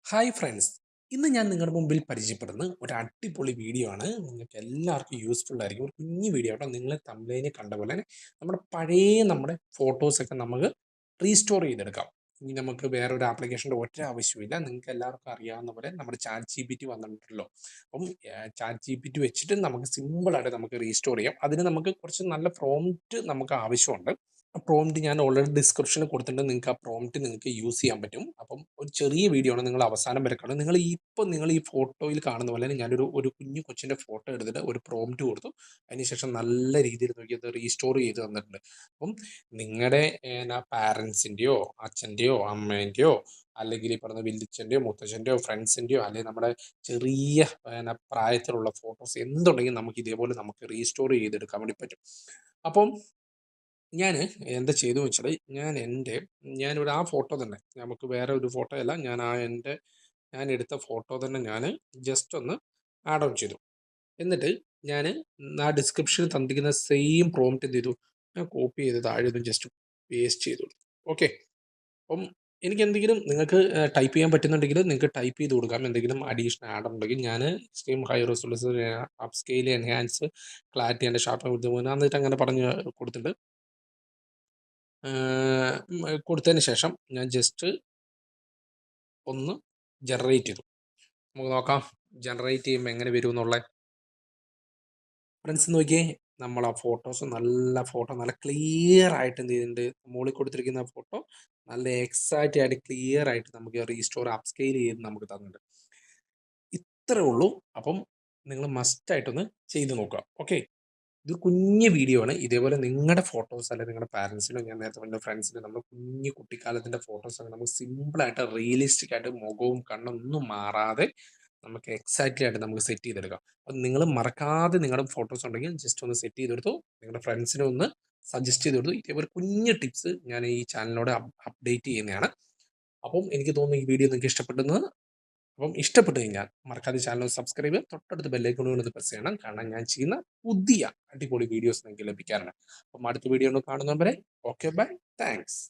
Hi friends. ഇന്ന് ഞാൻ നിങ്ങളുടെ മുമ്പിൽ പരിചയപ്പെടുന്ന ഒരു അടിപൊളി വീഡിയോ ആണ്. നിങ്ങൾക്ക് എല്ലാവർക്കും യൂസ്ഫുൾ ആയിരിക്കും. ഒരു കുഞ്ഞു വീഡിയോ ആട്ടോ. നിങ്ങൾ തംബ്നെയിലിൽ കണ്ട പോലെ തന്നെ നമ്മുടെ ഫോട്ടോസൊക്കെ നമുക്ക് റീസ്റ്റോർ ചെയ്തെടുക്കാം. ഇനി നമുക്ക് വേറൊരു ആപ്ലിക്കേഷൻ്റെ ഒറ്റ ആവശ്യമില്ല. നിങ്ങൾക്ക് എല്ലാവർക്കും അറിയാവുന്ന പോലെ നമ്മുടെ ചാറ്റ് ജി പി ടി വന്നിട്ടുണ്ടല്ലോ. അപ്പം ചാറ്റ് ജി പി ടി വെച്ചിട്ട് നമുക്ക് സിമ്പിളായിട്ട് നമുക്ക് റീസ്റ്റോർ ചെയ്യാം. അതിന് നമുക്ക് കുറച്ച് നല്ല പ്രോംപ്റ്റ് നമുക്ക് ആവശ്യമുണ്ട്. പ്രോംപ്റ്റ് ഞാൻ ഓൾറെഡി ഡിസ്ക്രിപ്ഷനിൽ കൊടുത്തിട്ടുണ്ട്. നിങ്ങൾക്ക് ആ പ്രോംപ്റ്റ് നിങ്ങൾക്ക് യൂസ് ചെയ്യാൻ പറ്റും. അപ്പം ഒരു ചെറിയ വീഡിയോ ആണ്, നിങ്ങൾ അവസാനം വരെ കാണും. നിങ്ങൾ ഈ ഫോട്ടോയിൽ കാണുന്ന പോലെ തന്നെ ഞാനൊരു ഒരു കുഞ്ഞു കൊച്ചിൻ്റെ ഫോട്ടോ എടുത്തിട്ട് ഒരു പ്രോംപ്റ്റ് കൊടുത്തു. അതിനുശേഷം നല്ല രീതിയിൽ നോക്കി അത് റീസ്റ്റോർ ചെയ്ത് തന്നിട്ടുണ്ട്. അപ്പം നിങ്ങളുടെ പാരൻസിൻ്റെയോ അച്ഛൻ്റെയോ അമ്മേൻ്റെയോ അല്ലെങ്കിൽ ഈ പറഞ്ഞ വല്യച്ഛൻ്റെയോ മുത്തച്ഛൻ്റെയോ ഫ്രണ്ട്സിൻ്റെയോ അല്ലെങ്കിൽ നമ്മുടെ ചെറിയ പ്രായത്തിലുള്ള ഫോട്ടോസ് എന്തുണ്ടെങ്കിലും നമുക്ക് ഇതേപോലെ നമുക്ക് റീസ്റ്റോർ ചെയ്തെടുക്കാൻ വേണ്ടി പറ്റും. അപ്പം ഞാൻ എന്താ ചെയ്തു വെച്ചാൽ ഞാനിവിടെ ആ ഫോട്ടോ തന്നെ, നമുക്ക് വേറെ ഒരു ഫോട്ടോ അല്ല, ഞാൻ എടുത്ത ഫോട്ടോ തന്നെ ഞാൻ ജസ്റ്റ് ഒന്ന് ആഡ് ഓൺ ചെയ്തു. എന്നിട്ട് ഞാൻ ആ ഡിസ്ക്രിപ്ഷനിൽ തന്നിരിക്കുന്ന സെയിം പ്രോംപ്റ്റ് എന്ത് ചെയ്തു, ഞാൻ കോപ്പി ചെയ്ത് താഴെ ഒന്ന് ജസ്റ്റ് പേസ്റ്റ് ചെയ്തു കൊടുത്തു. ഓക്കെ. അപ്പം എനിക്ക് എന്തെങ്കിലും നിങ്ങൾക്ക് ടൈപ്പ് ചെയ്യാൻ പറ്റുന്നുണ്ടെങ്കിൽ നിങ്ങൾക്ക് ടൈപ്പ് ചെയ്ത് കൊടുക്കാം. എന്തെങ്കിലും അഡീഷണൽ ആഡ് ഉണ്ടെങ്കിൽ ഞാൻ extreme high resolution, up scale, enhance, clarity and sharp എന്നിട്ട് അങ്ങനെ പറഞ്ഞ് കൊടുത്തിട്ടുണ്ട്. കൊടുത്തതിന് ശേഷം ഞാൻ ജസ്റ്റ് ഒന്ന് ജനറേറ്റ് ചെയ്തു. നമുക്ക് നോക്കാം ജനറേറ്റ് ചെയ്യുമ്പോൾ എങ്ങനെ വരും എന്നുള്ളത്. ഫ്രണ്ട്സ് നോക്കിയേ, നമ്മൾ ആ ഫോട്ടോസ് നല്ല ക്ലിയർ ആയിട്ട് എന്ത് ചെയ്തിട്ടുണ്ട്, മുകളിൽ കൊടുത്തിരിക്കുന്ന ഫോട്ടോ നല്ല എക്സാക്റ്റ് ആയിട്ട് ക്ലിയർ ആയിട്ട് നമുക്ക് റീസ്റ്റോർ അപ്സ്കെയിൽ ചെയ്ത് നമുക്ക് തന്നിട്ടുണ്ട്. ഇത്രേ ഉള്ളൂ. അപ്പം നിങ്ങൾ മസ്റ്റായിട്ടൊന്ന് ചെയ്ത് നോക്കുക. ഓക്കെ. ഇത് കുഞ്ഞ് വീഡിയോ ആണ്. ഇതേപോലെ നിങ്ങളുടെ ഫോട്ടോസ് അല്ലെങ്കിൽ നിങ്ങളുടെ പാരൻസിനോ, ഞാൻ നേരത്തെ പറഞ്ഞ ഫ്രണ്ട്സിനോ, നമ്മുടെ കുഞ്ഞ് കുട്ടിക്കാലത്തിൻ്റെ ഫോട്ടോസൊക്കെ നമുക്ക് സിമ്പിളായിട്ട് റിയലിസ്റ്റിക് ആയിട്ട് മുഖവും കണ്ണൊന്നും മാറാതെ നമുക്ക് എക്സാക്റ്റ്ലി ആയിട്ട് നമുക്ക് സെറ്റ് ചെയ്തെടുക്കാം. അപ്പം നിങ്ങൾ മറക്കാതെ നിങ്ങളുടെ ഫോട്ടോസ് ഉണ്ടെങ്കിൽ ജസ്റ്റ് ഒന്ന് സെറ്റ് ചെയ്തെടുത്തു. നിങ്ങളുടെ ഫ്രണ്ട്സിനെ ഒന്ന് സജസ്റ്റ് ചെയ്ത് കൊടുത്തു. ഇതേപോലെ കുഞ്ഞ് ടിപ്സ് ഞാൻ ഈ ചാനലിനോട് അപ്ഡേറ്റ് ചെയ്യുന്നതാണ്. അപ്പം എനിക്ക് തോന്നുന്നു ഈ വീഡിയോ നിങ്ങൾക്ക് ഇഷ്ടപ്പെട്ടെന്ന്. അപ്പം ഇഷ്ടപ്പെട്ട് കഴിഞ്ഞാൽ മറക്കാതെ ചാനൽ സബ്സ്ക്രൈബ് ചെയ്യുക. തൊട്ടടുത്ത് ബെല്ലൈക്കൺ കൂടി പ്രസ് ചെയ്യണം. കാരണം ഞാൻ ചെയ്യുന്ന പുതിയ അടിപൊളി വീഡിയോസ് നിങ്ങൾക്ക് ലഭിക്കാറുണ്ട്. അപ്പം അടുത്ത വീഡിയോ കാണുന്നവരെ ഓക്കെ ബൈ, താങ്ക്സ്.